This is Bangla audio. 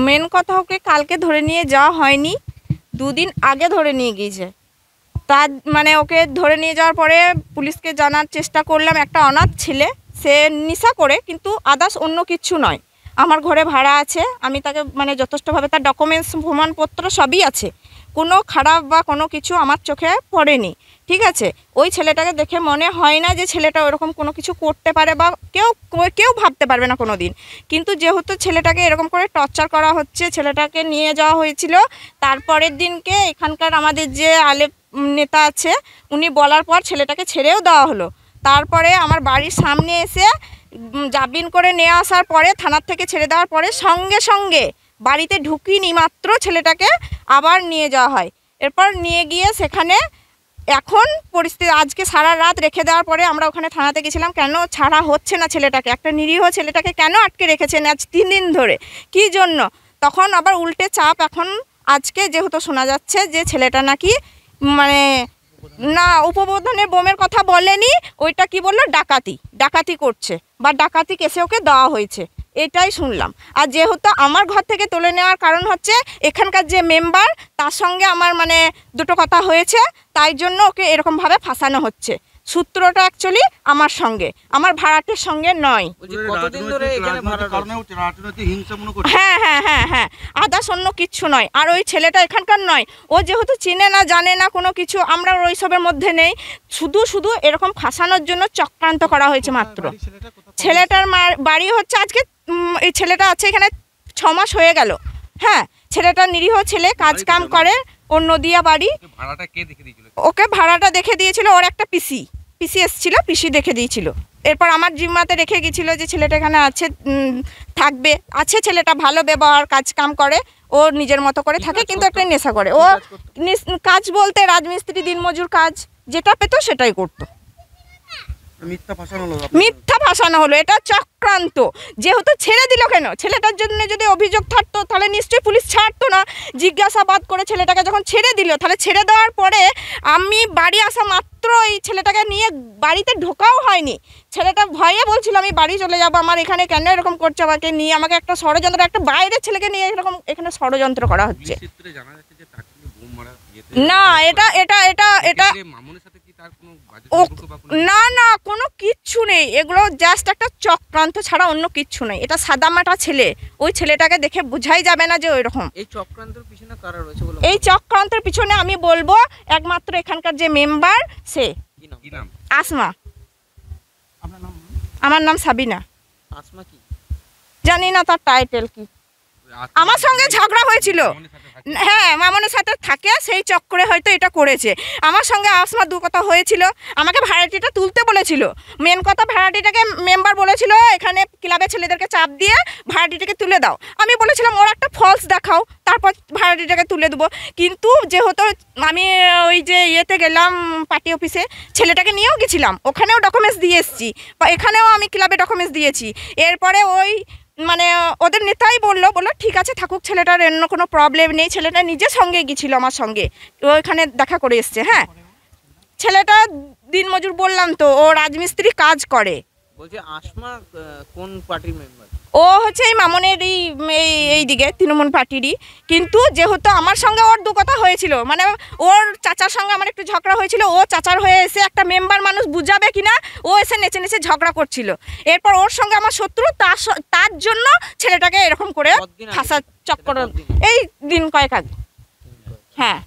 মেন কথা ওকে কালকে ধরে নিয়ে যাওয়া হয়নি, 2 দিন আগে ধরে নিয়ে গিয়েছে। তার মানে ওকে ধরে নিয়ে যাওয়ার পরে পুলিশকে জানার চেষ্টা করলাম, একটা অনাথ ছেলে, সে নেশা করে, কিন্তু আদার্স অন্য কিছু নয়। আমার ঘরে ভাড়া আছে, আমি তাকে মানে যথেষ্টভাবে তার ডকুমেন্টস প্রমাণপত্র সবই আছে, কোনো খারাপ বা কোনো কিছু আমার চোখে পড়েনি, ঠিক আছে। ওই ছেলেটাকে দেখে মনে হয় না যে ছেলেটা ওরকম কোনো কিছু করতে পারে বা কেউ ভাবতে পারবে না কোনো দিন। কিন্তু যেহেতু ছেলেটাকে এরকম করে টর্চার করা হচ্ছে, ছেলেটাকে নিয়ে যাওয়া হয়েছিল। তারপরের দিনকে এখানকার আমাদের যে আলেপ নেতা আছে উনি বলার পর ছেলেটাকে ছেড়েও দেওয়া হলো। তারপরে আমার বাড়ির সামনে এসে জামিন করে নিয়ে আসার পরে, থানার থেকে ছেড়ে দেওয়ার পরে সঙ্গে সঙ্গে বাড়িতে ঢুকিনি মাত্র ছেলেটাকে আবার নিয়ে যাওয়া হয়। এরপর নিয়ে গিয়ে সেখানে এখন পরিস্থিতি, আজকে সারা রাত রেখে দেওয়ার পরে আমরা ওখানে থানাতে গেছিলাম, কেন ছাড়া হচ্ছে না ছেলেটাকে, একটা নিরীহ ছেলেটাকে কেন আটকে রেখেছেন আজ 3 দিন ধরে, কী জন্য? তখন আবার উল্টে চাপ, এখন আজকে যেহেতু শোনা যাচ্ছে যে ছেলেটা নাকি মানে না উপবোধনের বোমের কথা বলেনি, ওইটা কি বললো, ডাকাতি করছে বা ডাকাতি কেসে ওকে দেওয়া হয়েছে, এটাই শুনলাম। আর যেহেতু আমার ঘর থেকে তুলে নেওয়ার কারণ হচ্ছে এখানকার যে মেম্বার, তার সঙ্গে আমার মানে দুটো কথা হয়েছে, তাই জন্য ওকে এরকমভাবে ফাঁসানো হচ্ছে। সূত্রটা অ্যাকচুয়ালি আমার সঙ্গে, আমার ভাড়াটের সঙ্গে নয়। হ্যাঁ হ্যাঁ হ্যাঁ হ্যাঁ, আদার্স অন্য কিচ্ছু নয়। আর ওই ছেলেটা এখানকার নয়, ও যেহেতু চিনে না জানে না কোনো কিছু, আমরা ওইসবের মধ্যে নেই, শুধু এরকম ফাঁসানোর জন্য চক্রান্ত করা হয়েছে মাত্র। ছেলেটার বাড়ি হচ্ছে আজকে, এই ছেলেটা আছে এখানে 6 মাস হয়ে গেল। হ্যাঁ, ছেলেটা নিরীহ ছেলে, কাজ কাম করে, ওর নদিয়া বাড়ি। ওকে ভাড়াটা দেখে দিয়েছিল ওর একটা পিসি এসেছিল, পিসি দেখে দিয়েছিল। এরপর আমার জিম্মাতে রেখে গেছিলো যে ছেলেটা এখানে আছে, থাকবে, আছে, ছেলেটা ভালো ব্যবহার, কাজ কাম করে, ও নিজের মতো করে থাকে, কিন্তু একটা নেশা করে। ও কাজ বলতে রাজমিস্ত্রি, দিনমজুর কাজ, যেটা পেতো সেটাই করতো। মিথ্যা ফাঁসানো হলো, এটা চক্রান্ত। যেহেতু ছেড়ে দিল, কেন ছেলেটার জন্য যদি অভিযোগ থাকতো তাহলে নিশ্চয়ই পুলিশ ছাড়তো না। জিজ্ঞাসাবাদ করে ছেলেটাকে যখন ছেড়ে দিল, তাহলে ছেড়ে দেওয়ার পরে আমি বাড়ি আসা মাত্র এই ছেলেটাকে নিয়ে বাড়িতে ঢোকাও হয়নি। ছেলেটা ভয়ে বলছিল আমি বাড়ি চলে যাবো, আমার এখানে কেন এরকম করছে, আমাকে নিয়ে, আমাকে একটা ষড়যন্ত্র, একটা বাইরের ছেলেকে নিয়ে এরকম এখানে ষড়যন্ত্র করা হচ্ছে। না, এটা এটা এটা এটা না না, কোনো কিচ্ছু নেই, এগুলো জাস্ট একটা চক্রান্ত ছাড়া অন্য কিচ্ছু নেই। এটা সাদামাটা ছেলে, ওই ছেলেটাকে দেখে বোঝাই যাবে না যে ওই রকম। এই চক্রান্তের পিছনে কারা রয়েছে বলে? এই চক্রান্তের পিছনে আমি বলবো একমাত্র এখানকার যে মেম্বার, সে আসমা। আমার নাম সাবিনা। আসমা কি জানি না তার টাইটেল কি। আমার সঙ্গে ঝগড়া হয়েছিল, হ্যাঁ, মামনের সাথে থাকে, সেই চক্করে হয়তো এটা করেছে। আমার সঙ্গে আসমা 2 কথা হয়েছিল, আমাকে ভাড়াটিটা তুলতে বলেছিল। মেন কথা, ভাড়াটিটাকে মেম্বার বলেছিল এখানে ক্লাবে ছেলেদেরকে চাপ দিয়ে ভাড়াটিটাকে তুলে দাও। আমি বলেছিলাম ওর একটা ফলস দেখাও, তারপর ভাড়াটিটাকে তুলে দেবো। কিন্তু যেহেতু আমি ওই যে ইয়েতে গেলাম পার্টি অফিসে, ছেলেটাকে নিয়েও গেছিলাম, ওখানেও ডকুমেন্টস দিয়ে এসেছি, বা এখানেও আমি ক্লাবে ডকুমেন্টস দিয়েছি। এরপরে ওই মানে ওদের নেতাই বললো ঠিক আছে থাকুক, ছেলেটার অন্য কোনো প্রবলেম নেই। ছেলেটা নিজের সঙ্গে গিয়েছিল, আমার সঙ্গে, ওইখানে দেখা করে এসছে। হ্যাঁ, ছেলেটা দিনমজুর, বললাম তো, ও রাজমিস্ত্রি কাজ করে। বলছে আসমা কোন পার্টির মেম্বার? ও হচ্ছে এই মামনের এই দিকে তৃণমূল পার্টিরই। কিন্তু যেহেতু আমার সঙ্গে ওর 2 কথা হয়েছিল, মানে ওর চাচার সঙ্গে আমার একটু ঝগড়া হয়েছিল, ও চাচার হয়ে এসে একটা মেম্বার মানুষ বুঝাবে কিনা ও এসে নেচে নেচে ঝগড়া করছিল। এরপর ওর সঙ্গে আমার শত্রু, তার জন্য ছেলেটাকে এরকম করে ফাঁসা চক্কর, এই দিন কয়েক আগে। হ্যাঁ।